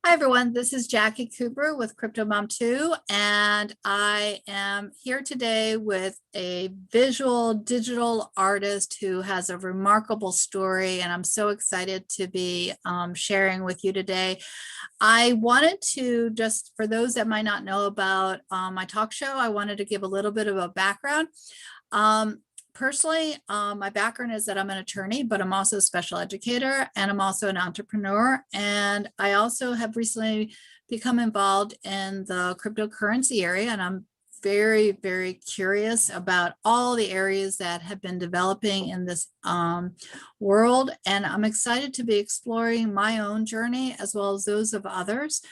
Hi everyone, this is Jacqui Cooper with CryptoMom2, and I am here today with a visual digital artist who has a remarkable story, and I'm so excited to be sharing with you today. I wanted to, just for those that might not know about my talk show, I wanted to give a little bit of a background. Personally, my background is that I'm an attorney, but I'm also a special educator and I'm also an entrepreneur. And I also have recently become involved in the cryptocurrency area. And I'm very, very curious about all the areas that have been developing in this world. And I'm excited to be exploring my own journey as well as those of others.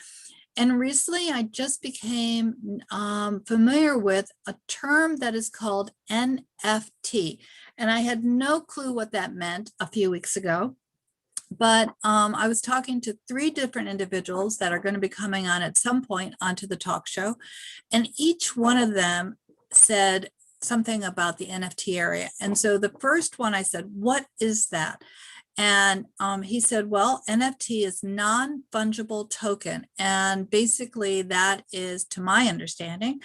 And recently, I just became familiar with a term that is called NFT. And I had no clue what that meant a few weeks ago. But I was talking to 3 different individuals that are going to be coming on at some point onto the talk show. And each one of them said something about the NFT area. And so the first one I said, what is that? And he said, well, NFT is non-fungible token. And basically that is, to my understanding,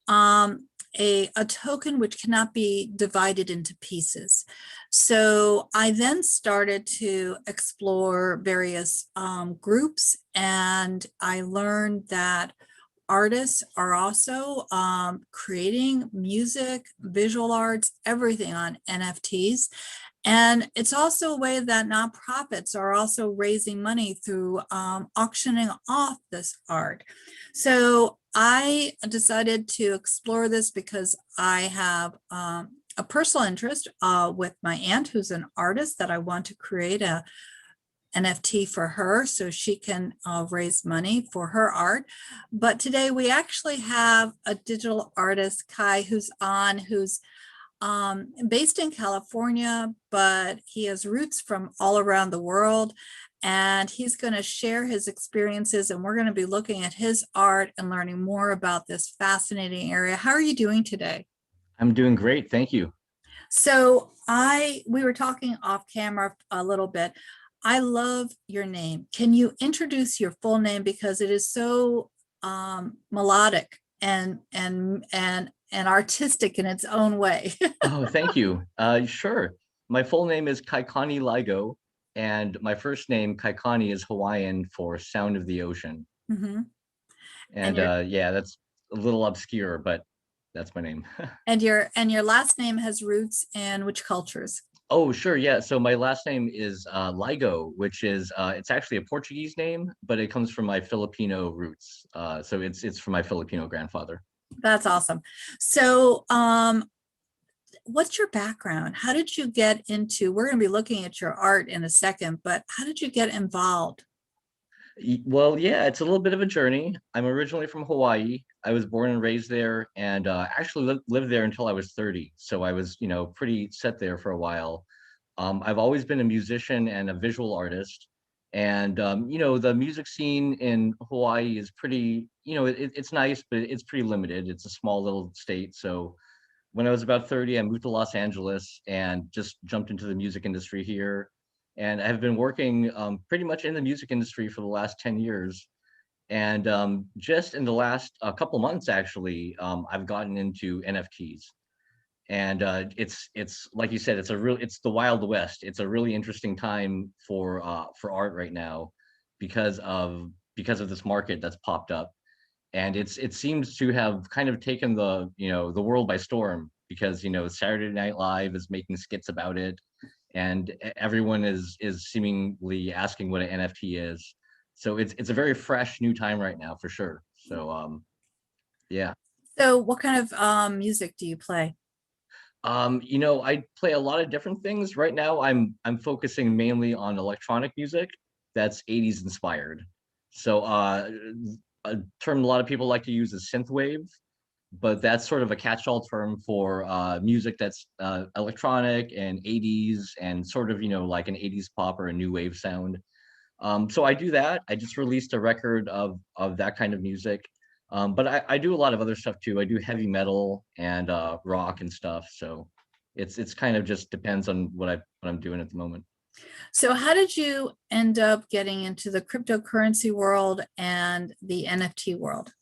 a token which cannot be divided into pieces. So I then started to explore various groups, and I learned that artists are also creating music, visual arts, everything on NFTs. And it's also a way that nonprofits are also raising money through auctioning off this art. So I decided to explore this because I have a personal interest with my aunt, who's an artist, that I want to create a NFT for her so she can raise money for her art. But today we actually have a digital artist, Kai, who's based in California, but he has roots from all around the world. And he's going to share his experiences, and we're going to be looking at his art and learning more about this fascinating area. How are you doing today? I'm doing great, thank you. So we were talking off camera a little bit. I love your name. Can you introduce your full name, because it is so melodic and artistic in its own way? Oh, thank you. Sure. My full name is KaiKani Laigo, and my first name, KaiKani, is Hawaiian for sound of the ocean. Mm-hmm. And yeah, that's a little obscure, but that's my name. and your last name has roots in which cultures? Oh, sure, yeah. So my last name is Laigo, which is it's actually a Portuguese name, but it comes from my Filipino roots. So it's from my Filipino grandfather. That's awesome. So what's your background? How did you get into, we're going to be looking at your art in a second, but how did you get involved? Well, yeah, it's a little bit of a journey. I'm originally from Hawaii. I was born and raised there, and actually lived there until I was 30. So I was, pretty set there for a while. I've always been a musician and a visual artist. And, the music scene in Hawaii is pretty, it's nice, but it's pretty limited. It's a small little state. So when I was about 30, I moved to Los Angeles and just jumped into the music industry here. And I have been working pretty much in the music industry for the last 10 years. And just in the last couple months, actually, I've gotten into NFTs. And it's like you said, it's the Wild West. It's a really interesting time for art right now because of this market that's popped up. And it seems to have kind of taken the world by storm, because Saturday Night Live is making skits about it, and everyone is seemingly asking what an NFT is. So it's a very fresh new time right now for sure. So yeah. So what kind of music do you play? I play a lot of different things. Right now I'm focusing mainly on electronic music that's 80s inspired. So a term a lot of people like to use is synthwave, but that's sort of a catch-all term for music that's electronic and 80s and sort of, like an 80s pop or a new wave sound. So I do that. I just released a record of that kind of music. But I do a lot of other stuff too. I do heavy metal and rock and stuff. So it's kind of just depends on what I'm doing at the moment. So how did you end up getting into the cryptocurrency world and the NFT world?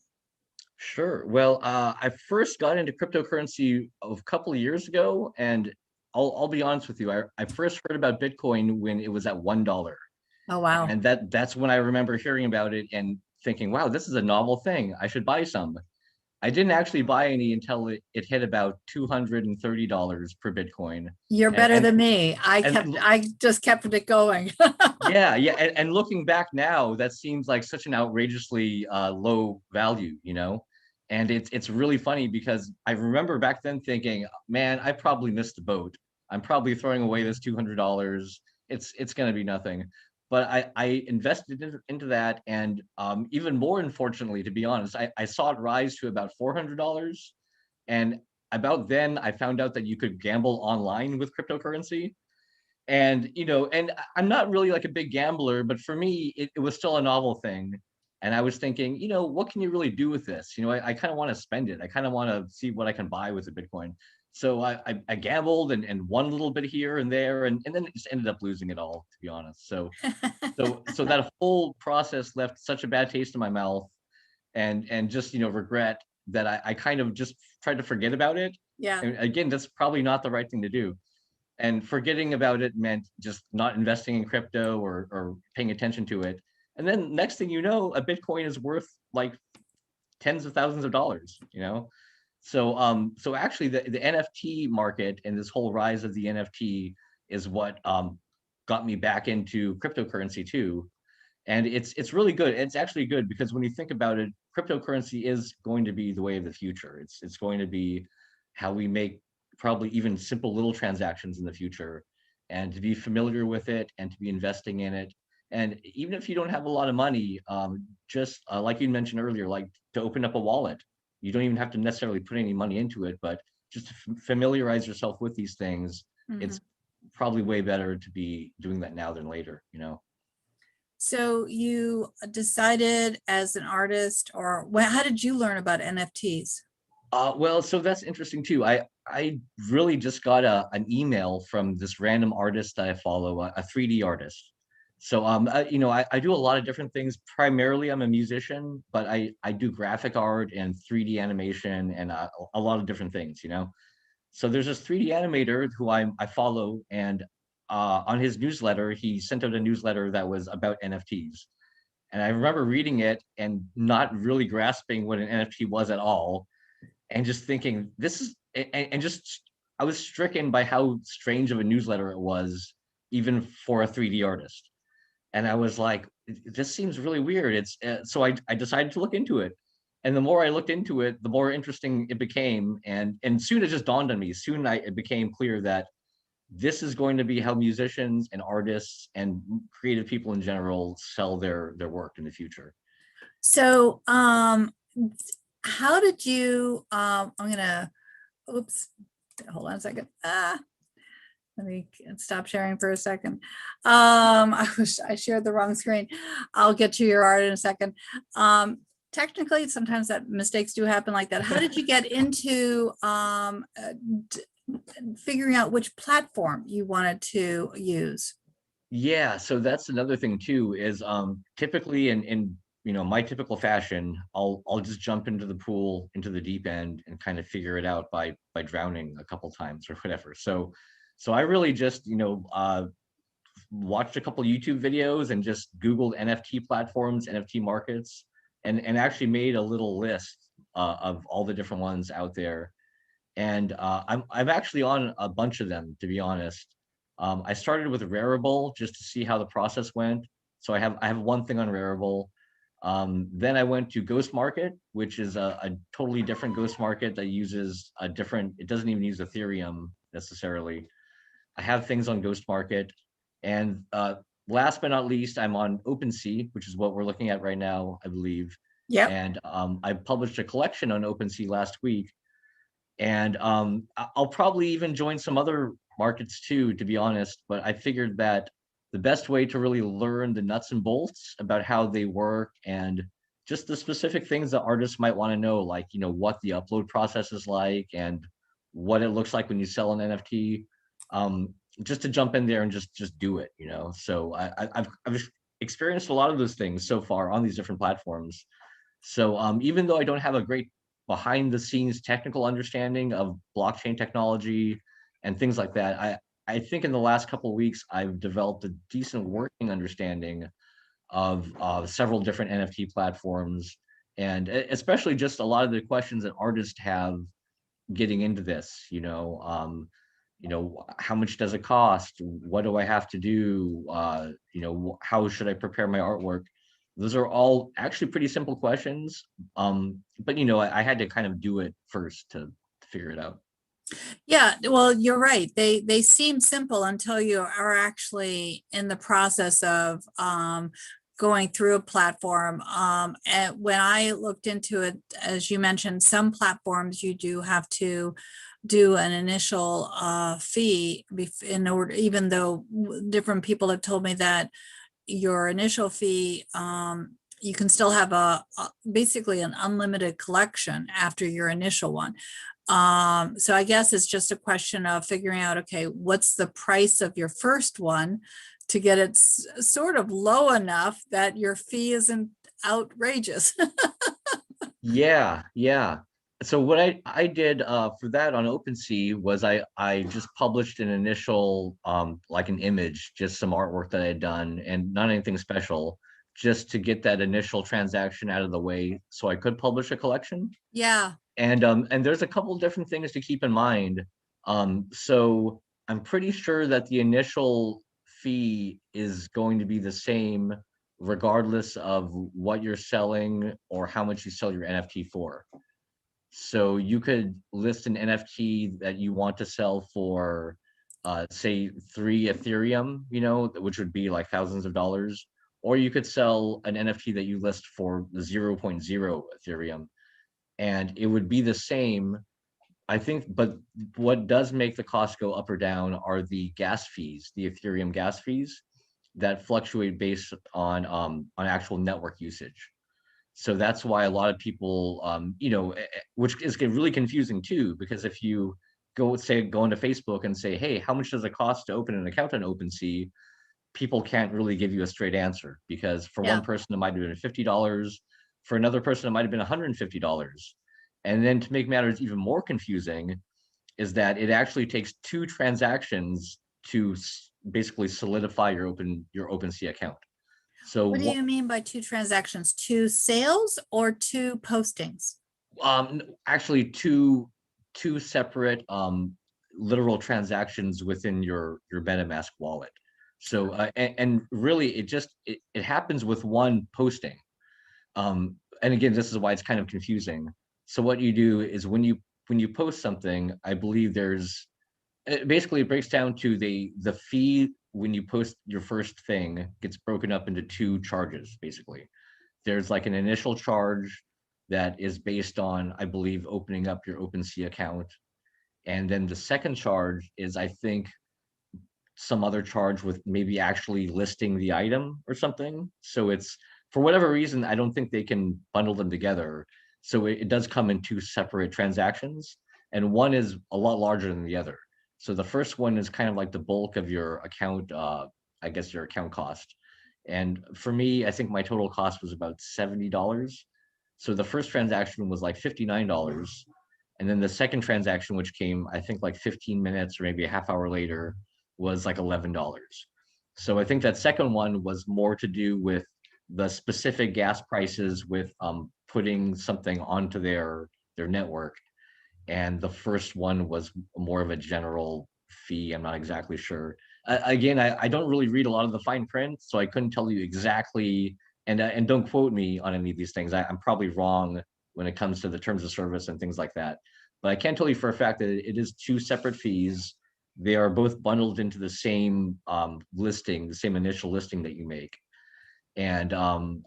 Sure. Well, I first got into cryptocurrency a couple of years ago, and I'll be honest with you. I first heard about Bitcoin when it was at $1, Oh, wow. and that's when I remember hearing about it and thinking, "Wow, this is a novel thing. I should buy some." I didn't actually buy any until it hit about $230 per Bitcoin, You're and better and than me. and I just kept it going. yeah, yeah, and looking back now, that seems like such an outrageously low value, you know? And it's really funny because I remember back then thinking, man, I probably missed the boat. I'm probably throwing away this $200. It's gonna be nothing. But I invested into that, and even more unfortunately, to be honest, I saw it rise to about $400, and about then I found out that you could gamble online with cryptocurrency. And I'm not really like a big gambler, but for me it was still a novel thing. And I was thinking, what can you really do with this? I kind of want to spend it. I kind of want to see what I can buy with the Bitcoin. So I gambled and won a little bit here and there, and then it just ended up losing it all, to be honest. So that whole process left such a bad taste in my mouth, and just regret that I kind of just tried to forget about it. Yeah. And again, that's probably not the right thing to do. And forgetting about it meant just not investing in crypto or paying attention to it. And then next thing you know, a Bitcoin is worth like tens of thousands of dollars. So actually the NFT market and this whole rise of the NFT is what got me back into cryptocurrency too. And it's really good. It's actually good because when you think about it, cryptocurrency is going to be the way of the future. It's going to be how we make probably even simple little transactions in the future, and to be familiar with it and to be investing in it. And even if you don't have a lot of money, just like you mentioned earlier, like to open up a wallet, you don't even have to necessarily put any money into it, but just to familiarize yourself with these things, Mhm. it's probably way better to be doing that now than later. So you decided as an artist, or well, how did you learn about NFTs? Well, so that's interesting too. I really just got an email from this random artist I follow, a 3D artist. So I do a lot of different things. Primarily, I'm a musician, but I do graphic art and 3D animation and a lot of different things. So there's this 3D animator who I follow, and on his newsletter, he sent out a newsletter that was about NFTs. And I remember reading it and not really grasping what an NFT was at all, and just thinking this is and just I was stricken by how strange of a newsletter it was, even for a 3D artist. And I was like, this seems really weird. So I decided to look into it. And the more I looked into it, the more interesting it became. And soon it just dawned on me. Soon it became clear that this is going to be how musicians and artists and creative people in general sell their work in the future. So how did you I'm gonna oops, hold on a second. Let me stop sharing for a second. I wish I shared the wrong screen. I'll get to your art in a second. Technically, sometimes that mistakes do happen like that. How did you get into figuring out which platform you wanted to use? Yeah, so that's another thing too, is typically in my typical fashion, I'll just jump into the pool, into the deep end, and kind of figure it out by drowning a couple times or whatever. So I really just watched a couple YouTube videos and just Googled NFT platforms, NFT markets, and actually made a little list of all the different ones out there. And I'm actually on a bunch of them, to be honest. I started with Rarible just to see how the process went. So I have one thing on Rarible. Then I went to GhostMarket, which is a totally different GhostMarket that uses a different. It doesn't even use Ethereum necessarily. I have things on GhostMarket, and last but not least, I'm on Opensea, which is what we're looking at right now, I believe. Yep. And I published a collection on Opensea last week, and I'll probably even join some other markets too, to be honest. But I figured that the best way to really learn the nuts and bolts about how they work and just the specific things that artists might want to know, like what the upload process is like and what it looks like when you sell an NFT. just to jump in there and just do it, you know. So I've experienced a lot of those things so far on these different platforms. So even though I don't have a great behind the scenes technical understanding of blockchain technology and things like that, I think in the last couple of weeks I've developed a decent working understanding of several different NFT platforms, and especially just a lot of the questions that artists have getting into this. You know, how much does it cost? What do I have to do? You know, how should I prepare my artwork? Those are all actually pretty simple questions. But you know, I had to kind of do it first to figure it out. Yeah, well, you're right. They seem simple until you are actually in the process of going through a platform. And when I looked into it, as you mentioned, some platforms you do have to do an initial fee in order, even though different people have told me that your initial fee, you can still have basically an unlimited collection after your initial one. So I guess it's just a question of figuring out, okay, what's the price of your first one to get it sort of low enough that your fee isn't outrageous. Yeah, yeah. So what I did for that on Opensea was I just published an initial like an image, just some artwork that I had done, and not anything special, just to get that initial transaction out of the way so I could publish a collection. Yeah. And there's a couple different things to keep in mind. So I'm pretty sure that the initial fee is going to be the same regardless of what you're selling or how much you sell your NFT for. So you could list an NFT that you want to sell for, say, 3 Ethereum, you know, which would be like thousands of dollars, or you could sell an NFT that you list for 0.0 Ethereum, and it would be the same, I think. But what does make the cost go up or down are the gas fees, the Ethereum gas fees that fluctuate based on actual network usage. So that's why a lot of people, you know, which is really confusing too, because if you go into Facebook and say, hey, how much does it cost to open an account on OpenSea? People can't really give you a straight answer, because for one Yeah. person it might have been $50, for another person it might have been $150. And then to make matters even more confusing is that it actually takes 2 transactions to basically solidify your OpenSea account. What do So you mean by 2 transactions? 2 sales or 2 postings? actually two separate literal transactions within your MetaMask wallet. So and really it happens with one posting. And again, this is why it's kind of confusing. So what you do is when you post something, I believe there's basically it breaks down to the fee when you post your first thing gets broken up into 2 charges basically. There's like an initial charge that is based on, I believe, opening up your OpenSea account. And then the second charge is, I think, some other charge with maybe actually listing the item or something. So it's, for whatever reason, I don't think they can bundle them together. So it does come in 2 separate transactions, and one is a lot larger than the other. So the first one is kind of like the bulk of your account, I guess your account cost. And for me, I think my total cost was about $70. So the first transaction was like $59. And then the second transaction, which came, I think, like 15 minutes or maybe a half hour later, was like $11. So I think that second one was more to do with the specific gas prices with putting something onto their network. And the first one was more of a general fee. I'm not exactly sure. Again, I don't really read a lot of the fine print, so I couldn't tell you exactly. And don't quote me on any of these things. I'm probably wrong when it comes to the terms of service and things like that. But I can tell you for a fact that it is 2 separate fees. They are both bundled into the same listing, the same initial listing that you make. And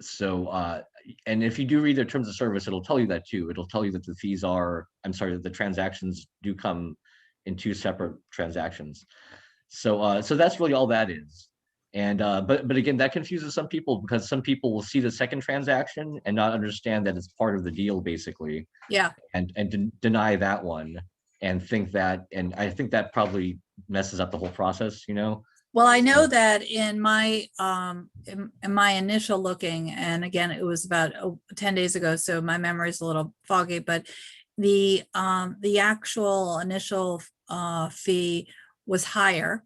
so and if you do read their terms of service, it'll tell you that too. It'll tell you that the fees are, I'm sorry, that the transactions do come in 2 separate transactions. So so that's really all that is. And but again, that confuses some people, because some people will see the second transaction and not understand that it's part of the deal basically, Yeah. and deny that one, and think that, and I think that probably messes up the whole process, you know? Well, I know So, that in my initial looking, and again, it was about 10 days ago, so my memory is a little foggy, but the actual initial fee was higher.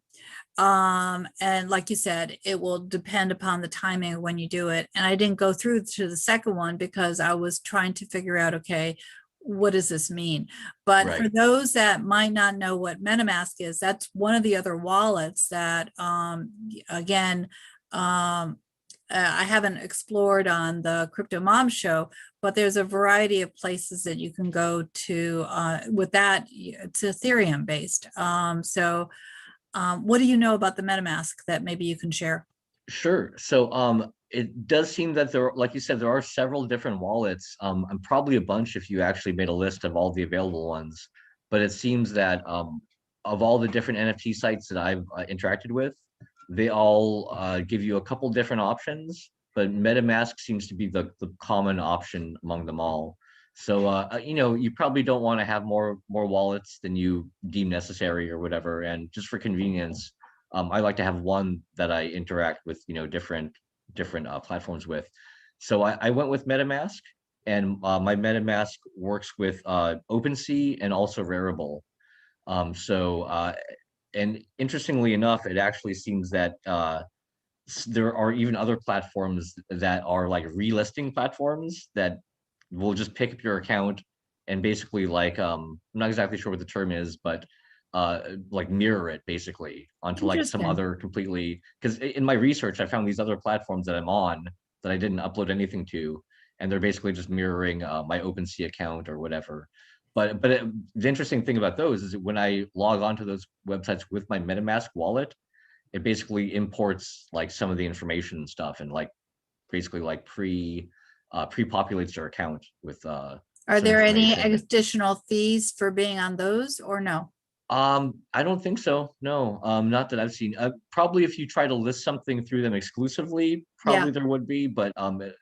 And like you said, it will depend upon the timing of when you do it. And I didn't go through to the second one because I was trying to figure out, okay, what does this mean? But for right. those that might not know what MetaMask is, that's one of the other wallets that, again, I haven't explored on the Crypto Mom show, but there's a variety of places that you can go to with that. It's Ethereum based. What do you know about the MetaMask that maybe you can share? Sure. So it does seem that there, like you said, there are several different wallets, and probably a bunch if you actually made a list of all the available ones. But it seems that of all the different NFT sites that I've interacted with, they all give you a couple different options, but MetaMask seems to be the common option among them all. So you know, you probably don't want to have more wallets than you deem necessary or whatever. And just for convenience, I like to have one that I interact with, you know, different platforms with. So I went with MetaMask, and my MetaMask works with OpenSea and also Rarible. So and interestingly enough, it actually seems that there are even other platforms that are like relisting platforms that will just pick up your account and basically like I'm not exactly sure what the term is, but like mirror it basically onto like some Interesting. other completely, because in my research I found these other platforms that I'm on that I didn't upload anything to, and they're basically just mirroring my OpenSea account or whatever. But the interesting thing about those is that when I log onto those websites with my MetaMask wallet, it basically imports like some of the information and stuff, and like basically like pre-populates your account with Are some there any information. additional fees for being on those or no? I don't think so. No, not that I've seen. Probably if you try to list something through them exclusively, Yeah. probably there would be. But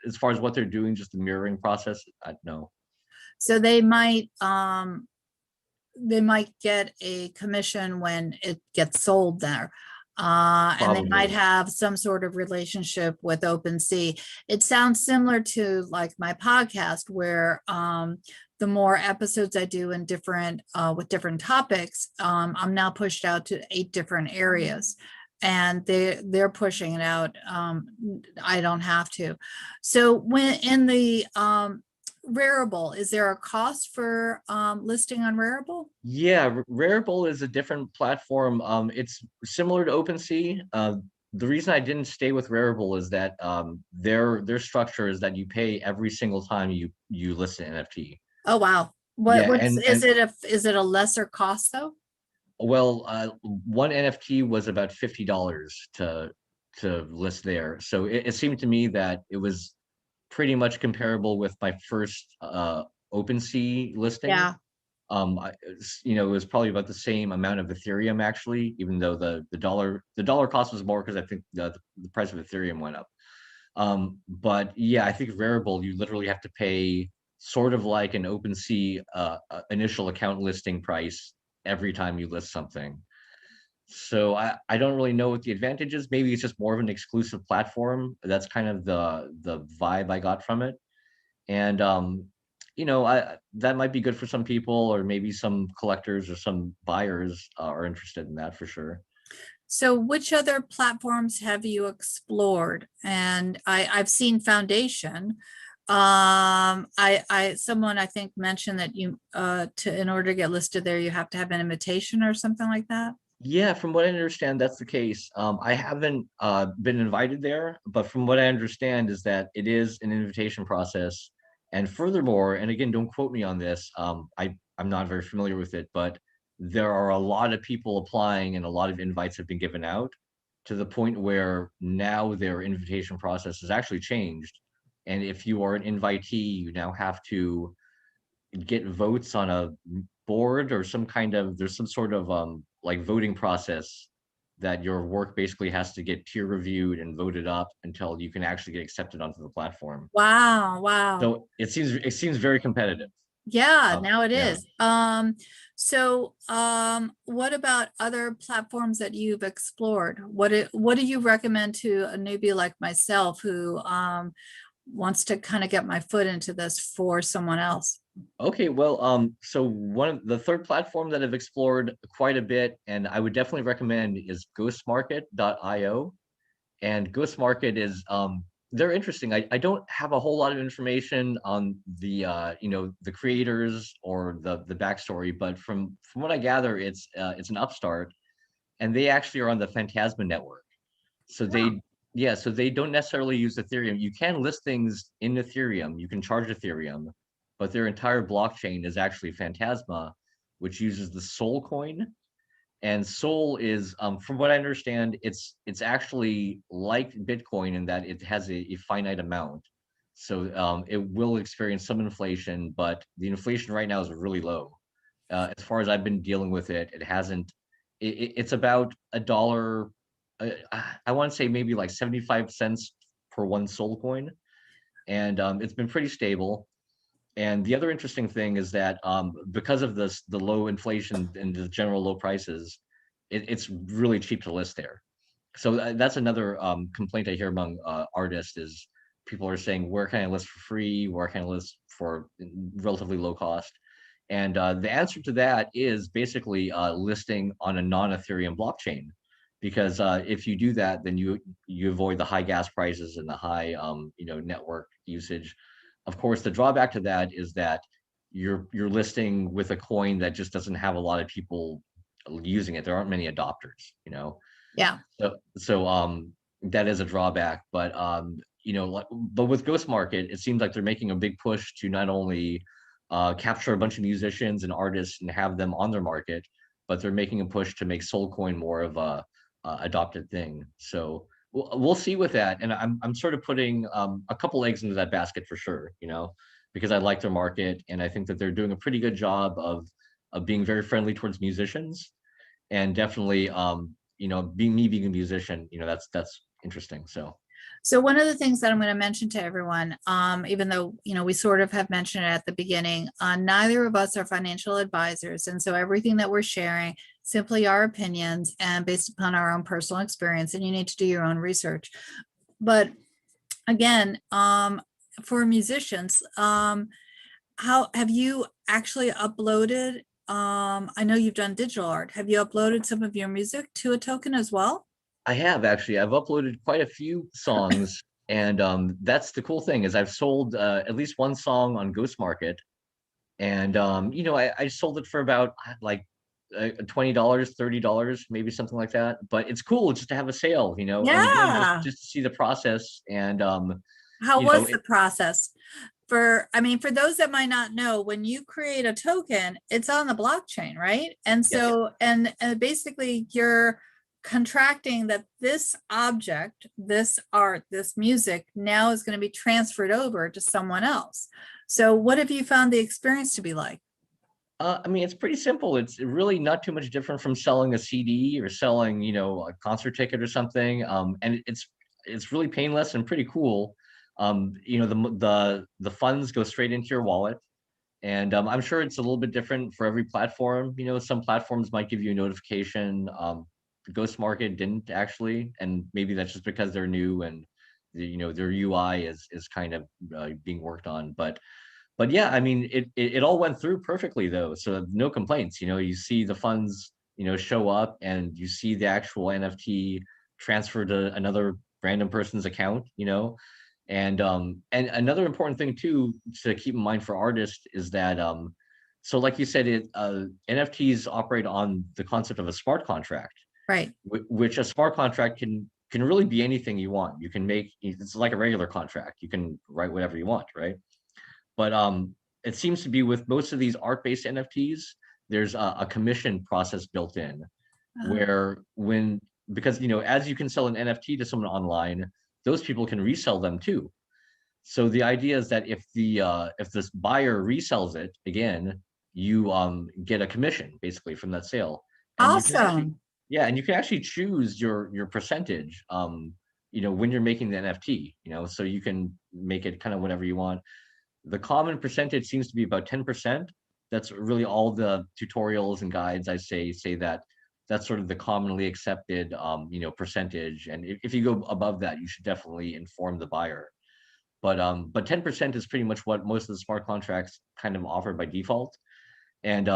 as far as what they're doing, just the mirroring process, no. So they might get a commission when it gets sold there. And they might Probably. have some sort of relationship with OpenSea. It sounds similar to like my podcast, where the more episodes I do in different with different topics, I'm now pushed out to 8 different areas. And they're pushing it out. I don't have to. So when in the Rarible, is there a cost for listing on Rarible? Yeah, Rarible is a different platform. It's similar to OpenSea. The reason I didn't stay with Rarible is that their structure is that you pay every single time you list an NFT. Oh, wow. Yeah, What's and is it a lesser cost though? well, one NFT was about $50 to list there. So it seemed to me that it was pretty much comparable with my first OpenSea listing. Yeah. You know, it was probably about the same amount of Ethereum actually, even though the dollar cost was more because I think the price of Ethereum went up. But yeah, I think Rarible, you literally have to pay sort of like an OpenSea initial account listing price every time you list something. So I don't really know what the advantage is. Maybe it's just more of an exclusive platform. That's kind of the vibe I got from it. And you know, I that might be good for some people, or maybe some collectors or some buyers are interested in that for sure. So which other platforms have you explored? And I've seen Foundation. Someone I think mentioned that you in order to get listed there, you have to have an invitation or something like that. Yeah, from what I understand, that's the case. I haven't been invited there, but from what I understand is that it is an invitation process. And furthermore, and again, don't quote me on this, I'm not very familiar with it, but there are a lot of people applying and a lot of invites have been given out to the point where now their invitation process has actually changed. And if you are an invitee, you now have to get votes on a board or some kind of, there's some sort of like voting process that your work basically has to get peer reviewed and voted up until you can actually get accepted onto the platform. Wow, wow. So it seems very competitive. Yeah, now it Yeah. is. What about other platforms that you've explored? What do you recommend to a newbie like myself who wants to kind of get my foot into this for someone else? Okay, well, so one of the third platform that I've explored quite a bit, and I would definitely recommend is GhostMarket.io. And GhostMarket is they're interesting. I don't have a whole lot of information on the the creators or the backstory, but from what I gather, it's an upstart, and they actually are on the Phantasma network. So Oh, so they don't necessarily use Ethereum. You can list things in Ethereum. You can charge Ethereum, but their entire blockchain is actually Phantasma, which uses the Sol coin. And Sol is, from what I understand, it's actually like Bitcoin in that it has a finite amount. So it will experience some inflation, but the inflation right now is really low. As far as I've been dealing with it, it hasn't. It's about a dollar. I want to say maybe like 75 cents per one Sol coin, and it's been pretty stable. And the other interesting thing is that because of this, the low inflation and the general low prices, it's really cheap to list there. So that's another complaint I hear among artists is people are saying, where can I list for free? Where can I list for relatively low cost? And the answer to that is basically listing on a non-Ethereum blockchain, because if you do that, then you avoid the high gas prices and the high network usage. Of course, the drawback to that is that you're listing with a coin that just doesn't have a lot of people using it. There aren't many adopters, yeah. So that is a drawback. But but with Ghost Market, it seems like they're making a big push to not only capture a bunch of musicians and artists and have them on their market, but they're making a push to make Soulcoin more of a adopted thing. So we'll see with that. And I'm sort of putting a couple eggs into that basket for sure, because I like their market and I think that they're doing a pretty good job of being very friendly towards musicians, and definitely being a musician, that's interesting. So So one of the things that I'm going to mention to everyone, even though, we sort of have mentioned it at the beginning, neither of us are financial advisors. And so everything that we're sharing, simply our opinions and based upon our own personal experience, and you need to do your own research. But again, for musicians, how have you actually uploaded? I know you've done digital art. Have you uploaded some of your music to a token as well? I have actually. I've uploaded quite a few songs, and that's the cool thing is I've sold at least one song on Ghost Market, and I sold it for about like $20, $30, maybe something like that. But it's cool just to have a sale, and again, Yeah. just to see the process, and How you know, was the it, process? For those that might not know, when you create a token, it's on the blockchain, right? And yes. so, and basically you're contracting that this object, this art, this music now is going to be transferred over to someone else. So what have you found the experience to be like? I mean, it's pretty simple. It's really not too much different from selling a CD or selling, a concert ticket or something. And it's really painless and pretty cool. The funds go straight into your wallet, and I'm sure it's a little bit different for every platform. Some platforms might give you a notification. Ghost Market didn't actually, and maybe that's just because they're new and their UI is kind of being worked on, but yeah, I mean, it all went through perfectly though, so no complaints. You see the funds, show up, and you see the actual NFT transfer to another random person's account. And another important thing too to keep in mind for artists is that so like you said, NFTs operate on the concept of a smart contract, Right. which a smart contract can really be anything you want. You can make it's like a regular contract. You can write whatever you want, right? But it seems to be with most of these art-based NFTs, there's a commission process built in, Uh, where because as you can sell an NFT to someone online, those people can resell them too. So the idea is that if this buyer resells it again, you get a commission basically from that sale, and you can actually awesome. yeah, and you can actually choose your percentage when you're making the NFT, so you can make it kind of whatever you want. The common percentage seems to be about 10%. That's really all the tutorials and guides I say that that's sort of the commonly accepted percentage. And if you go above that, you should definitely inform the buyer. But 10% is pretty much what most of the smart contracts kind of offer by default. And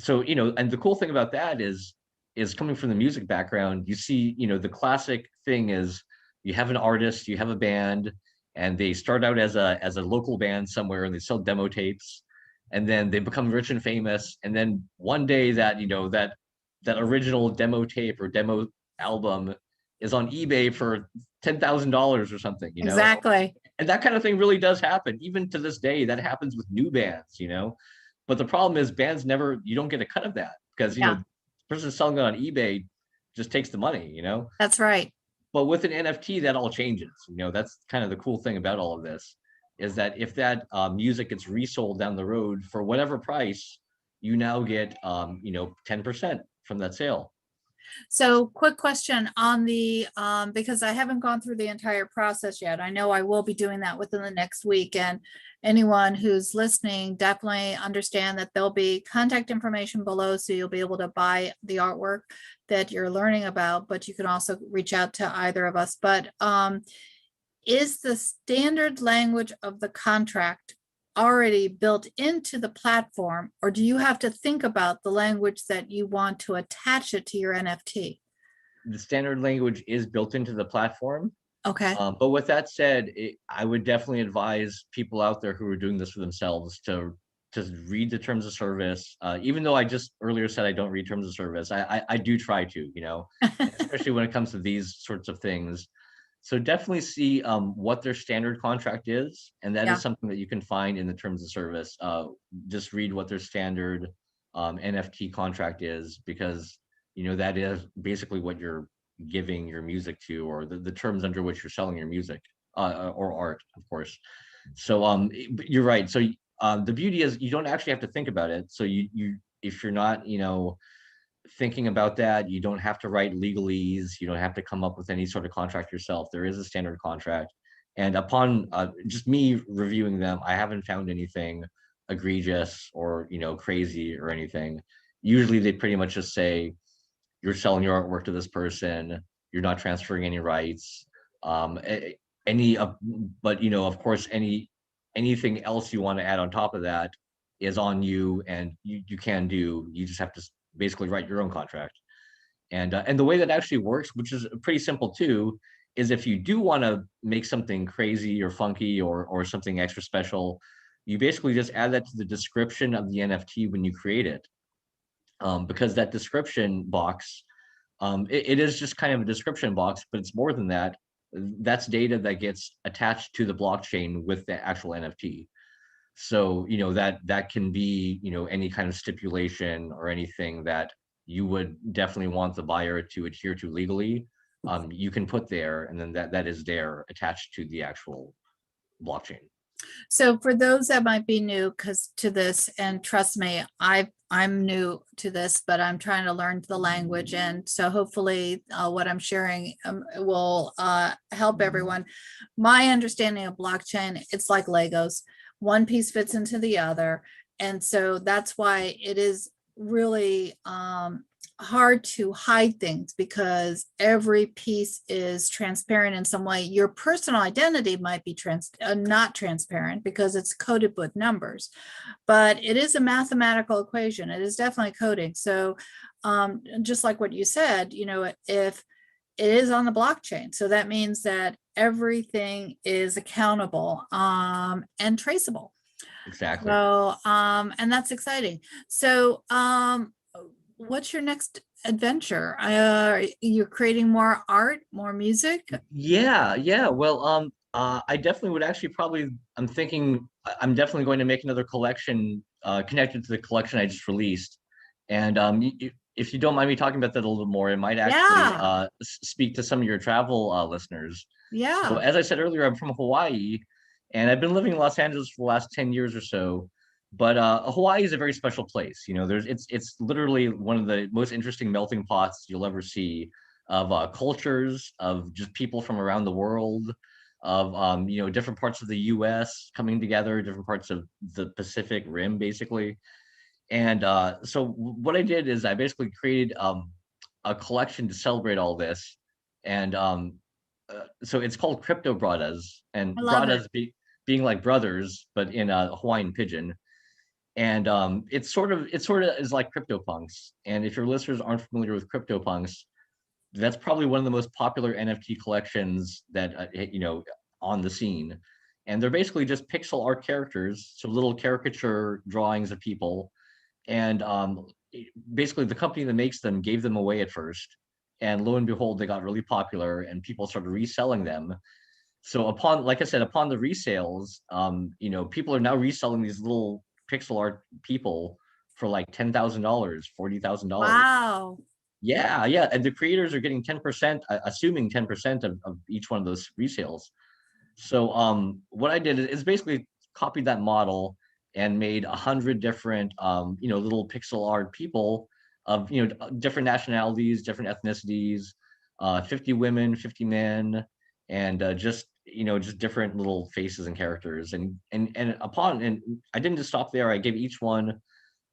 so, and the cool thing about that is coming from the music background, you see, the classic thing is you have an artist, you have a band, and they start out as a local band somewhere and they sell demo tapes, and then they become rich and famous. And then one day that original demo tape or demo album is on eBay for $10,000 or something, Exactly. and that kind of thing really does happen. Even to this day, that happens with new bands, but the problem is bands never, you don't get a cut of that because, Yeah, the person selling it on eBay just takes the money. that's right. But with an NFT, that all changes. That's kind of the cool thing about all of this is that if that music gets resold down the road for whatever price, you now get, 10% from that sale. So quick question on the, because I haven't gone through the entire process yet. I know I will be doing that within the next week, and anyone who's listening, definitely understand that there'll be contact information below, so you'll be able to buy the artwork that you're learning about, but you can also reach out to either of us. But is the standard language of the contract already built into the platform, or do you have to think about the language that you want to attach it to your NFT? The standard language is built into the platform. Okay. But with that said, I would definitely advise people out there who are doing this for themselves to read the terms of service. Even though I just earlier said I don't read terms of service, I do try to, especially when it comes to these sorts of things. So definitely see what their standard contract is, and that Yeah. is something that you can find in the terms of service. Just read what their standard NFT contract is, because that is basically what you're giving your music to, or the terms under which you're selling your music or art, of course. So you're right. So the beauty is you don't actually have to think about it. So you if you're not thinking about that, you don't have to write legalese, you don't have to come up with any sort of contract yourself. There is a standard contract, and upon just me reviewing them, I haven't found anything egregious or crazy or anything. Usually they pretty much just say you're selling your artwork to this person, you're not transferring any rights, any but of course anything else you want to add on top of that is on you, and you can do. You just have to basically write your own contract. And the way that actually works, which is pretty simple too, is if you do want to make something crazy or funky or something extra special, you basically just add that to the description of the NFT when you create it. Because that description box, it is just kind of a description box, but it's more than that. That's data that gets attached to the blockchain with the actual NFT. So that can be any kind of stipulation or anything that you would definitely want the buyer to adhere to legally. You can put there, and then that is there attached to the actual blockchain. So for those that might be new to this, and trust me, I'm new to this, but I'm trying to learn the language, and so hopefully what I'm sharing will help everyone. My understanding of blockchain, it's like Legos. One piece fits into the other, and so that's why it is really hard to hide things, because every piece is transparent in some way. Your personal identity might be not transparent because it's coded with numbers, but it is a mathematical equation. It is definitely coding. So just like what you said, if it is on the blockchain, so that means that everything is accountable and traceable. Exactly. So and that's exciting. So what's your next adventure? You're creating more art, more music? Yeah. Well, I definitely would actually probably. I'm thinking I'm definitely going to make another collection connected to the collection I just released, and if you don't mind me talking about that a little more, it might actually Yeah, speak to some of your travel listeners. So, yeah, as I said earlier, I'm from Hawaii, and I've been living in Los Angeles for the last 10 years or so. But Hawaii is a very special place. It's literally one of the most interesting melting pots you'll ever see of cultures, of just people from around the world. of different parts of the US coming together, different parts of the Pacific Rim, basically. And so what I did is I basically created a collection to celebrate all this. And so it's called CryptoBraddaz, and I love it. being like brothers, but in a Hawaiian pidgin. And it sort of is like CryptoPunks. And if your listeners aren't familiar with CryptoPunks, that's probably one of the most popular NFT collections that on the scene. And they're basically just pixel art characters, so little caricature drawings of people. And basically, the company that makes them gave them away at first, and lo and behold, they got really popular, and people started reselling them. So like I said, upon the resales, people are now reselling these little pixel art people for like $10,000, $40,000. Wow. Yeah, yeah, and the creators are getting 10%, assuming 10% of each one of those resales. So what I did is basically copied that model and made 100 different little pixel art people of different nationalities, different ethnicities, 50 women, 50 men, and just different little faces and characters. And I didn't just stop there. I gave each one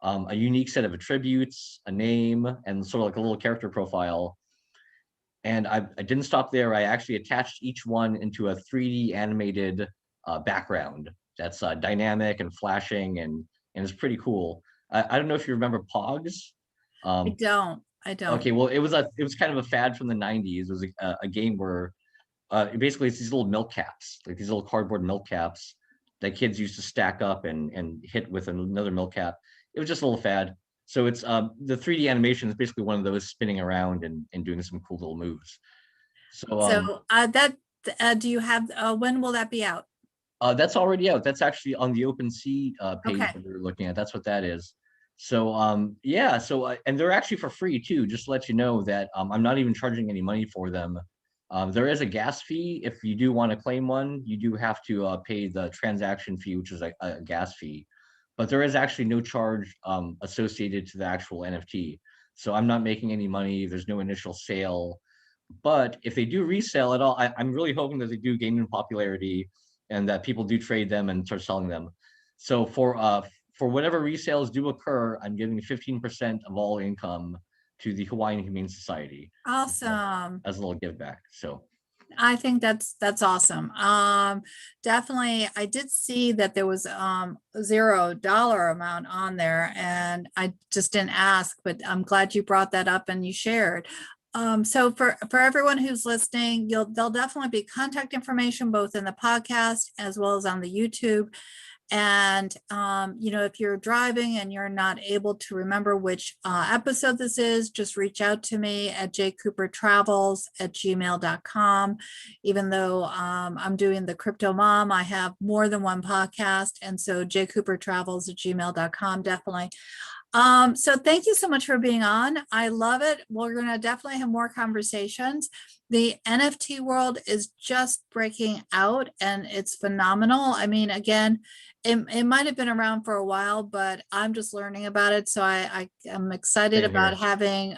a unique set of attributes, a name, and sort of like a little character profile. And I didn't stop there. I actually attached each one into a 3D animated background that's dynamic and flashing, and it's pretty cool. I don't know if you remember Pogs. I Um, don't. I don't. okay, well, it was kind of a fad from the 90s. It was a game where basically it's these little milk caps, like these little cardboard milk caps that kids used to stack up and hit with another milk cap. It was just a little fad. So it's the 3D animation is basically one of those spinning around and doing some cool little moves. So So do you have, when will that be out? that's already out. That's actually on the Opensea page Okay. that we were looking at. That's what that is. So yeah, so and they're actually for free too. Just to let you know that I'm not even charging any money for them. There is a gas fee. If you do want to claim one, you do have to pay the transaction fee, which is a gas fee. But there is actually no charge associated to the actual NFT. So I'm not making any money. There's no initial sale. But if they do resell at all, I'm really hoping that they do gain in popularity and that people do trade them and start selling them. So for whatever resales do occur, I'm giving 15% of all income to the Hawaiian Humane Society Awesome. as a little give back. So I think that's awesome. Definitely, I did see that there was $0 amount on there, and I just didn't ask, but I'm glad you brought that up and you shared. So for everyone who's listening, there'll definitely be contact information both in the podcast as well as on the YouTube. And, if you're driving and you're not able to remember which episode this is, just reach out to me at JCooperTravels@gmail.com. Even though I'm doing the Crypto Mom, I have more than one podcast. And so JCooperTravels@gmail.com, definitely. So thank you so much for being on. I love it. We're going to definitely have more conversations. The NFT world is just breaking out and it's phenomenal. I mean, again, it might have been around for a while, but I'm just learning about it. So I am excited same about here. having,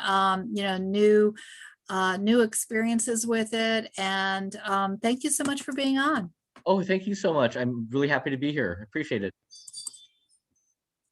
new experiences with it. And thank you so much for being on. Oh, thank you so much. I'm really happy to be here. Appreciate it.